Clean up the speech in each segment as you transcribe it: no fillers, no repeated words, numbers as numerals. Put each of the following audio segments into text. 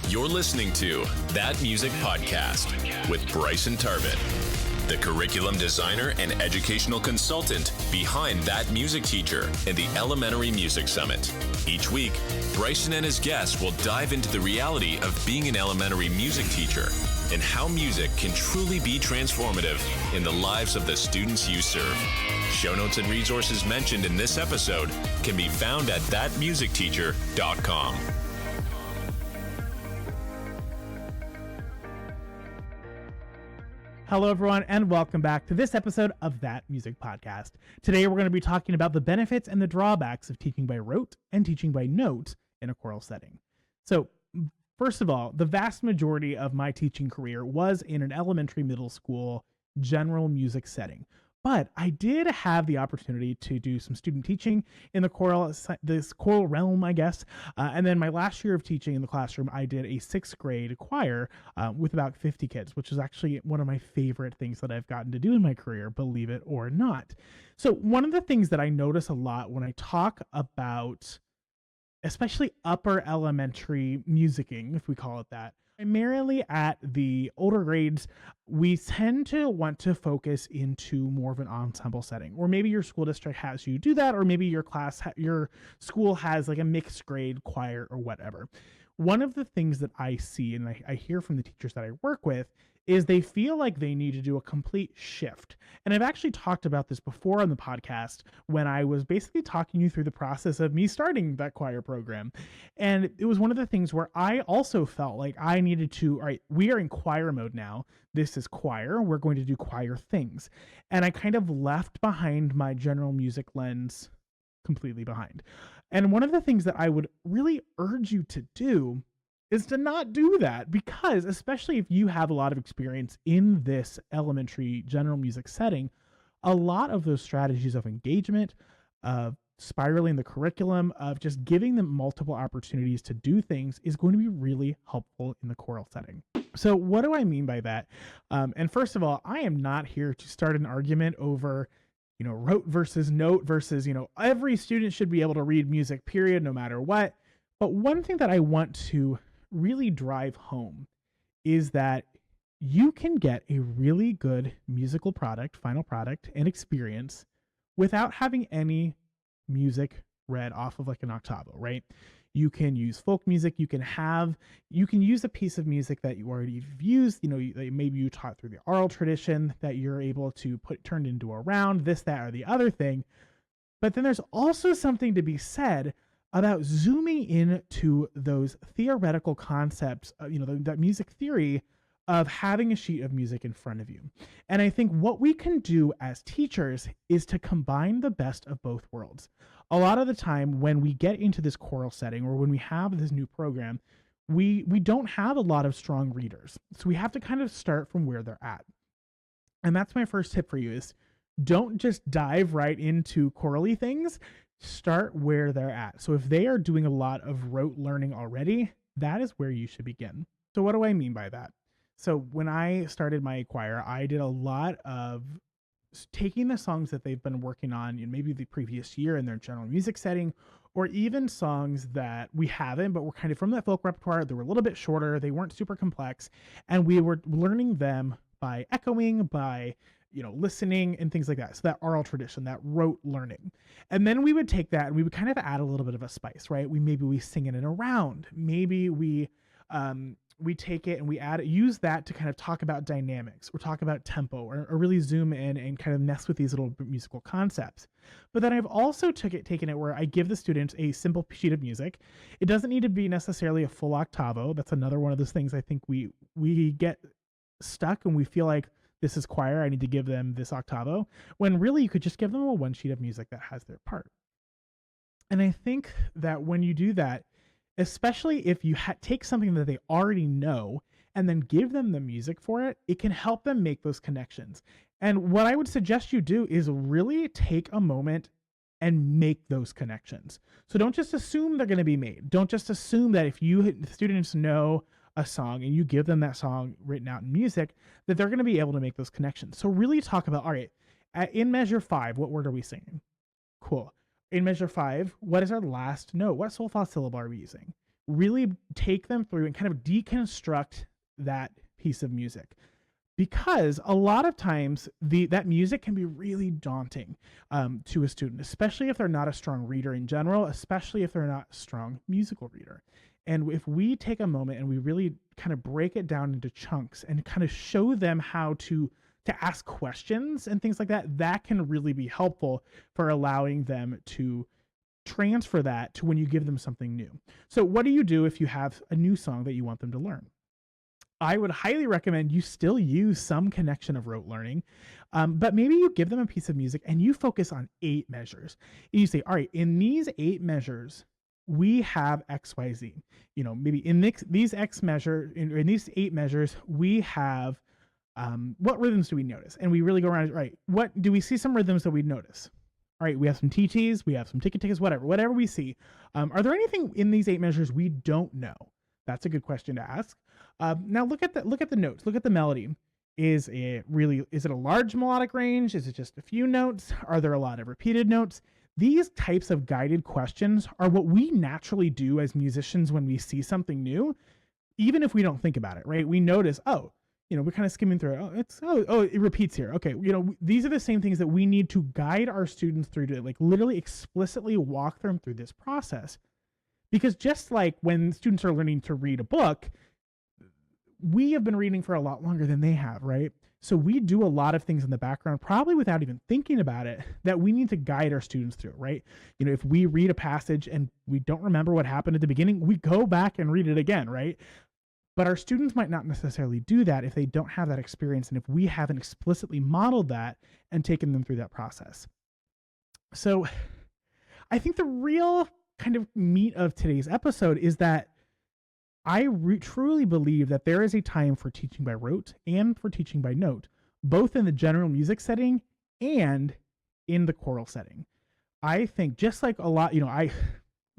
You're listening to That Music Podcast with Bryson Tarvin, the curriculum designer and educational consultant behind That Music Teacher and the Elementary Music Summit. Each week, Bryson and his guests will dive into the reality of being an elementary music teacher and how music can truly be transformative in the lives of the students you serve. Show notes and resources mentioned in this episode can be found at thatmusicteacher.com. Hello, everyone, and welcome back to this episode of That Music Podcast. Today, we're going to be talking about the benefits and the drawbacks of teaching by rote and teaching by note in a choral setting. So, first of all, the vast majority of my teaching career was in an elementary, middle school, general music setting. But I did have the opportunity to do some student teaching in the choral realm, I guess. And then my last year of teaching in the classroom, I did a sixth grade choir with about 50 kids, which is actually one of my favorite things that I've gotten to do in my career, believe it or not. So one of the things that I notice a lot when I talk about, especially upper elementary musicking, if we call it that, primarily at the older grades, we tend to want to focus into more of an ensemble setting, or maybe your school district has you do that, or maybe your your school has like a mixed grade choir or whatever. One of the things that I see and I hear from the teachers that I work with is they feel like they need to do a complete shift. And I've actually talked about this before on the podcast when I was basically talking you through the process of me starting that choir program. And it was one of the things where I also felt like I needed to, all right, we are in choir mode now. This is choir. We're going to do choir things. And I kind of left behind my general music lens completely behind. And one of the things that I would really urge you to do is to not do that, because especially if you have a lot of experience in this elementary general music setting, a lot of those strategies of engagement, of spiraling the curriculum, of just giving them multiple opportunities to do things is going to be really helpful in the choral setting. So what do I mean by that? And first of all, I am not here to start an argument over rote versus note versus, every student should be able to read music, period, no matter what. But one thing that I want to really drive home is that you can get a really good musical product, final product, and experience without having any music read off of like an octavo, right? You can use folk music. You can use a piece of music that you already have used, maybe you taught through the oral tradition that you're able to put turned into a round, this, that, or the other thing. But then there's also something to be said about zooming into those theoretical concepts, that music theory of having a sheet of music in front of you. And I think what we can do as teachers is to combine the best of both worlds. A lot of the time when we get into this choral setting or when we have this new program, we don't have a lot of strong readers. So we have to kind of start from where they're at. And that's my first tip for you is don't just dive right into chorally things. Start where they're at. So if they are doing a lot of rote learning already, that is where you should begin. So what do I mean by that? So when I started my choir, I did a lot of taking the songs that they've been working on in maybe the previous year in their general music setting, or even songs that we haven't, but were kind of from that folk repertoire. They were a little bit shorter. They weren't super complex. And we were learning them by echoing, by listening and things like that. So that oral tradition, that rote learning. And then we would take that and we would kind of add a little bit of a spice, right? Maybe we sing it in a round. Maybe we take it and we use that to kind of talk about dynamics or talk about tempo or really zoom in and kind of mess with these little musical concepts. But then I've also taken it where I give the students a simple sheet of music. It doesn't need to be necessarily a full octavo. That's another one of those things I think we get stuck and we feel like, this is choir, I need to give them this octavo, when really you could just give them a one sheet of music that has their part. And I think that when you do that, especially if you take something that they already know and then give them the music for it, it can help them make those connections. And what I would suggest you do is really take a moment and make those connections. So don't just assume they're going to be made. Don't just assume that if the students know a song and you give them that song written out in music, that they're going to be able to make those connections. So really talk about, all right, in measure 5, what word are we singing? Cool. In measure 5, what is our last note? What sol fa syllable are we using? really take them through and kind of deconstruct that piece of music. Because a lot of times that music can be really daunting to a student, especially if they're not a strong reader in general, especially if they're not a strong musical reader. And if we take a moment and we really kind of break it down into chunks and kind of show them how to ask questions and things like that, that can really be helpful for allowing them to transfer that to when you give them something new. So what do you do if you have a new song that you want them to learn? I would highly recommend you still use some connection of rote learning, but maybe you give them a piece of music and you focus on 8 measures. And you say, all right, in these 8 measures, we have X, Y, Z. Maybe in these X measure, in these 8 measures, we have, what rhythms do we notice? And we really go around, right? What do we see some rhythms that we notice? All right, we have some TTs, we have some tickets, whatever we see. Are there anything in these 8 measures we don't know? That's a good question to ask. Now look at the notes, look at the melody. Is it a large melodic range? Is it just a few notes? Are there a lot of repeated notes? These types of guided questions are what we naturally do as musicians when we see something new, even if we don't think about it, right? We notice, we're kind of skimming through it. It repeats here. Okay. These are the same things that we need to guide our students through, to like literally explicitly walk them through this process. Because just like when students are learning to read a book, we have been reading for a lot longer than they have, right? So we do a lot of things in the background, probably without even thinking about it, that we need to guide our students through, right? If we read a passage and we don't remember what happened at the beginning, we go back and read it again, right? But our students might not necessarily do that if they don't have that experience and if we haven't explicitly modeled that and taken them through that process. So I think the real kind of meat of today's episode is that I truly believe that there is a time for teaching by rote and for teaching by note, both in the general music setting and in the choral setting. I think just like a lot, I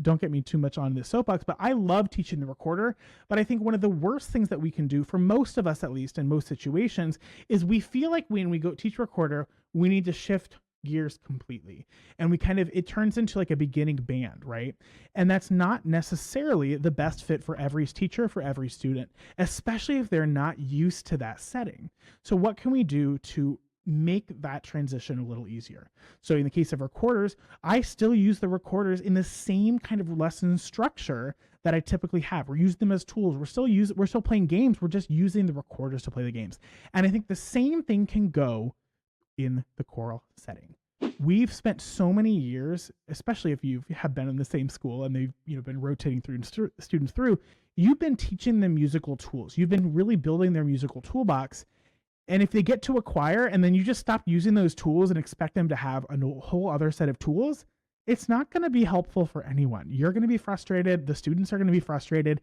don't get me too much on this soapbox, but I love teaching the recorder. But I think one of the worst things that we can do, for most of us at least in most situations, is we feel like when we go teach recorder, we need to shift gears completely. And it turns into like a beginning band, right? And that's not necessarily the best fit for every teacher, for every student, especially if they're not used to that setting. So what can we do to make that transition a little easier? So in the case of recorders, I still use the recorders in the same kind of lesson structure that I typically have. We're using them as tools. We're still playing games. We're just using the recorders to play the games. And I think the same thing can go in the choral setting. We've spent so many years, especially if you have been in the same school and they've been rotating through students through, you've been teaching them musical tools. You've been really building their musical toolbox. And if they get to a choir and then you just stop using those tools and expect them to have a whole other set of tools, it's not going to be helpful for anyone. You're going to be frustrated. The students are going to be frustrated.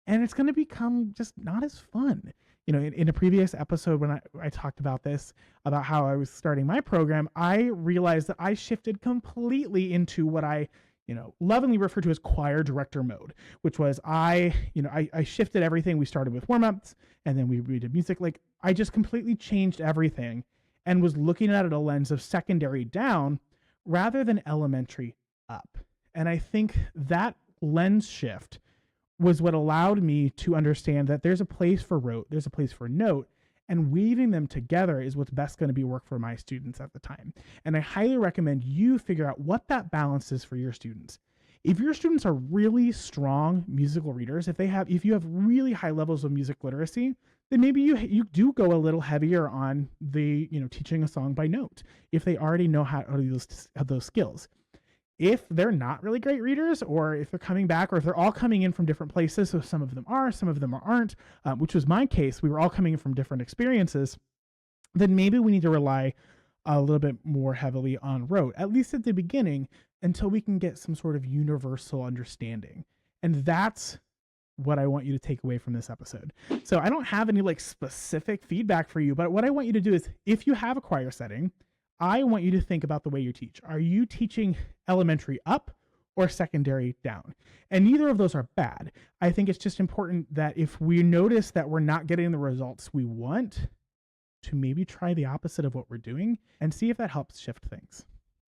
And it's going to become just not as fun. In a previous episode when I talked about this, about how I was starting my program, I realized that I shifted completely into what I lovingly refer to as choir director mode, which was I shifted everything. We started with warm-ups and then we did music. Like I just completely changed everything and was looking at it a lens of secondary down rather than elementary up. And I think that lens shift was what allowed me to understand that there's a place for rote, there's a place for note, and weaving them together is what's best going to be work for my students at the time. And I highly recommend you figure out what that balance is for your students. If your students are really strong musical readers, if you have really high levels of music literacy, then maybe you do go a little heavier on the teaching a song by note if they already know how to use those skills. If they're not really great readers, or if they're coming back, or if they're all coming in from different places, so some of them are, some of them aren't, which was my case, we were all coming in from different experiences, then maybe we need to rely a little bit more heavily on rote, at least at the beginning, until we can get some sort of universal understanding. And that's what I want you to take away from this episode. So I don't have any specific feedback for you, but what I want you to do is, if you have a choir setting, I want you to think about the way you teach. Are you teaching elementary up or secondary down? And neither of those are bad. I think it's just important that if we notice that we're not getting the results we want, to maybe try the opposite of what we're doing and see if that helps shift things.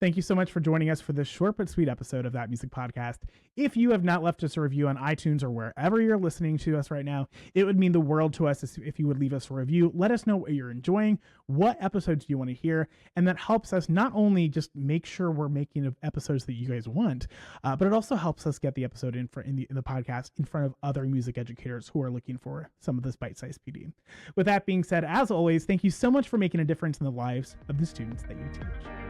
Thank you so much for joining us for this short but sweet episode of That Music Podcast. If you have not left us a review on iTunes or wherever you're listening to us right now, it would mean the world to us if you would leave us a review. Let us know what you're enjoying, what episodes you want to hear, and that helps us not only just make sure we're making episodes that you guys want, but it also helps us get the episode in the podcast in front of other music educators who are looking for some of this bite-sized PD. With that being said, as always, thank you so much for making a difference in the lives of the students that you teach.